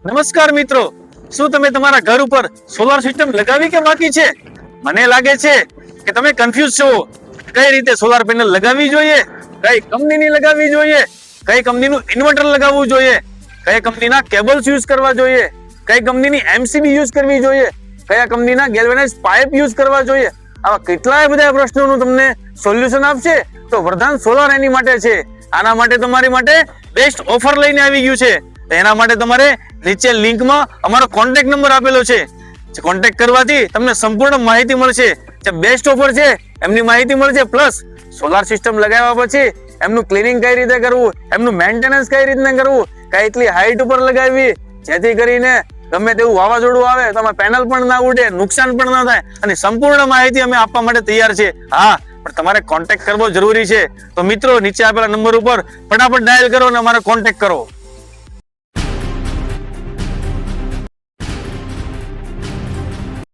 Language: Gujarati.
નમસ્કાર મિત્રો, શું તમે તમારા ઘર ઉપર સોલાર સિસ્ટમ લગાવી કે બાકી છે? મને લાગે છે કે તમે કન્ફ્યુઝ છો. કઈ રીતે સોલાર પેનલ લગાવવી જોઈએ, કઈ કંપનીની લગાવવી જોઈએ, કઈ કંપનીનું ઇન્વર્ટર લગાવવું જોઈએ, કઈ કંપનીના કેબલ્સ યુઝ કરવા જોઈએ, કઈ કંપનીની એમસીબી યુઝ કરવી જોઈએ, કયા કંપનીના ગેલ્વેનાઇઝ પાઇપ યુઝ કરવા જોઈએ. આવા કેટલાય બધા પ્રશ્નોનું તમને સોલ્યુશન આપશે તો વરદાન સોલાર એની માટે છે. આના માટે તમારી માટે બેસ્ટ ઓફર લઈને આવી ગયું છે. એના માટે તમારે નીચે લિંકમાં અમારો કોન્ટેક્ટ નંબર આપેલો છે. કોન્ટેક્ટ કરવાથી તમને સંપૂર્ણ માહિતી મળશે. જે બેસ્ટ ઓફર છે એમની માહિતી મળશે, પ્લસ સોલાર સિસ્ટમ લગાવ્યા પછી એમનું ક્લિનિંગ કઈ રીતે કરવું, એમનું મેન્ટેનન્સ કઈ રીતે કરવું, કઈ એટલી હાઈટ ઉપર લગાવવી જેથી કરીને ગમે તેવું વાવાઝોડું આવે તો આમાં પેનલ પણ ના ઉડે, નુકસાન પણ ના થાય, અને સંપૂર્ણ માહિતી અમે આપવા માટે તૈયાર છે. હા, પણ તમારે કોન્ટેક્ટ કરવો જરૂરી છે. તો મિત્રો, નીચે આપેલા નંબર ઉપર ફટાફટ ડાયલ કરો અને અમારે કોન્ટેક્ટ કરો.